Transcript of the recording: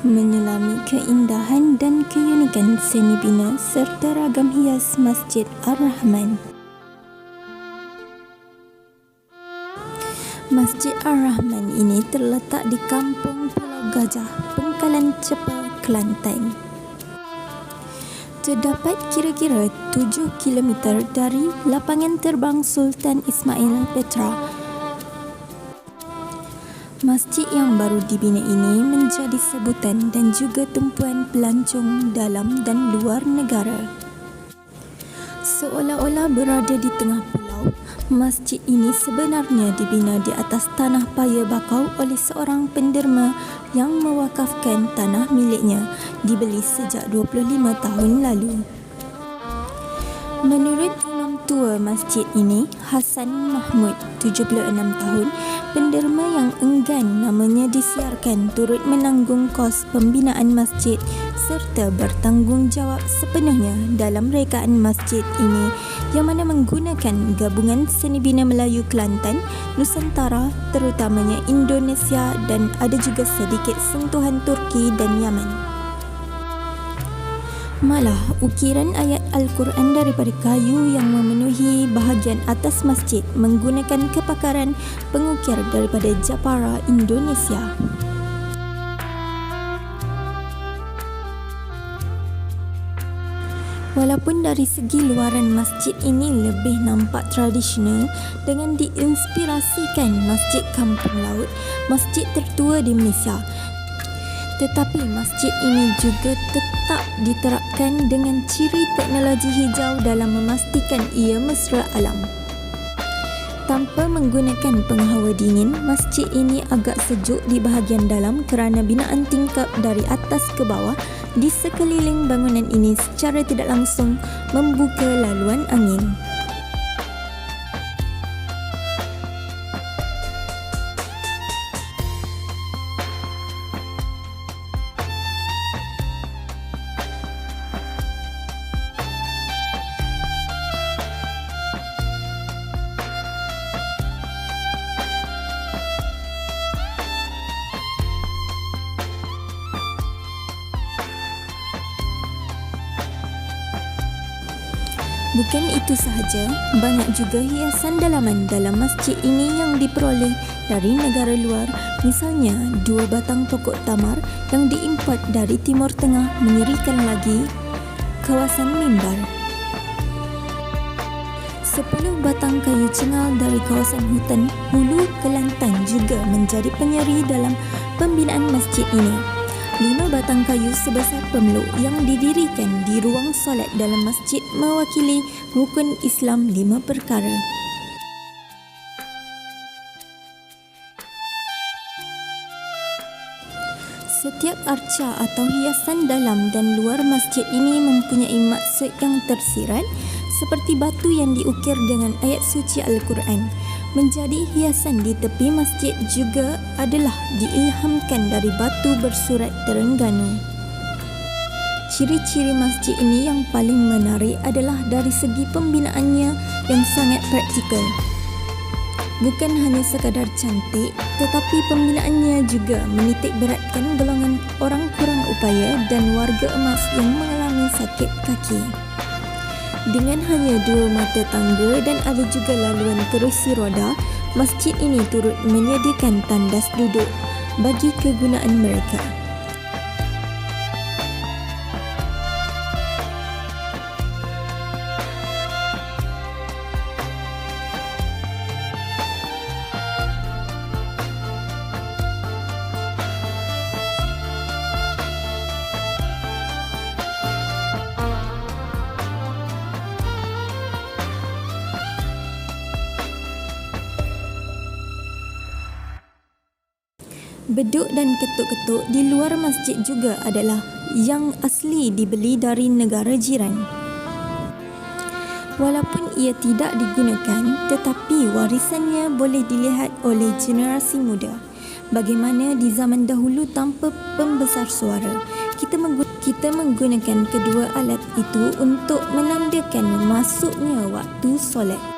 menyelami keindahan dan keunikan seni bina serta ragam hias Masjid Ar-Rahman. Masjid Ar-Rahman ini terletak di Kampung Pulau Gajah, Pengkalan Cepa, Kelantan. Terdapat kira-kira 7 km dari lapangan terbang Sultan Ismail Petra. Masjid yang baru dibina ini menjadi sebutan dan juga tumpuan pelancong dalam dan luar negara. Seolah-olah berada di tengah pulau, masjid ini sebenarnya dibina di atas tanah paya bakau oleh seorang penderma yang mewakafkan tanah miliknya, dibeli sejak 25 tahun lalu. Menurut imam tua masjid ini, Hasan Mahmud, 76 tahun, penderma yang enggan namanya disiarkan, turut menanggung kos pembinaan masjid serta bertanggungjawab sepenuhnya dalam rekaan masjid ini yang mana menggunakan gabungan seni bina Melayu Kelantan, Nusantara, terutamanya Indonesia dan ada juga sedikit sentuhan Turki dan Yaman. Malah, ukiran ayat Al-Quran daripada kayu yang memenuhi bahagian atas masjid menggunakan kepakaran pengukir daripada Japara, Indonesia. Walaupun dari segi luaran masjid ini lebih nampak tradisional dengan diinspirasikan Masjid Kampung Laut, masjid tertua di Malaysia, tetapi masjid ini juga tetap diterapkan dengan ciri teknologi hijau dalam memastikan ia mesra alam. Tanpa menggunakan penghawa dingin, masjid ini agak sejuk di bahagian dalam kerana binaan tingkap dari atas ke bawah di sekeliling bangunan ini secara tidak langsung membuka laluan angin. Bukan itu sahaja, banyak juga hiasan dalaman dalam masjid ini yang diperoleh dari negara luar. Misalnya, 2 batang pokok tamar yang diimport dari Timur Tengah menyerikan lagi kawasan mimbar. 10 batang kayu cengal dari kawasan hutan Hulu Kelantan juga menjadi penyeri dalam pembinaan masjid ini. 5 batang kayu sebesar pemeluk yang didirikan di ruang solat dalam masjid mewakili rukun Islam 5 perkara. Setiap arca atau hiasan dalam dan luar masjid ini mempunyai maksud yang tersirat, seperti batu yang diukir dengan ayat suci Al-Quran. Menjadi hiasan di tepi masjid juga adalah diilhamkan dari batu bersurat Terengganu. Ciri-ciri masjid ini yang paling menarik adalah dari segi pembinaannya yang sangat praktikal. Bukan hanya sekadar cantik, tetapi pembinaannya juga menitik beratkan golongan orang kurang upaya dan warga emas yang mengalami sakit kaki. Dengan hanya 2 mata tangga dan ada juga laluan kerusi roda, masjid ini turut menyediakan tandas duduk bagi kegunaan mereka. Beduk dan ketuk-ketuk di luar masjid juga adalah yang asli dibeli dari negara jiran. Walaupun ia tidak digunakan, tetapi warisannya boleh dilihat oleh generasi muda. Bagaimana di zaman dahulu tanpa pembesar suara, kita menggunakan kedua alat itu untuk menandakan masuknya waktu solat.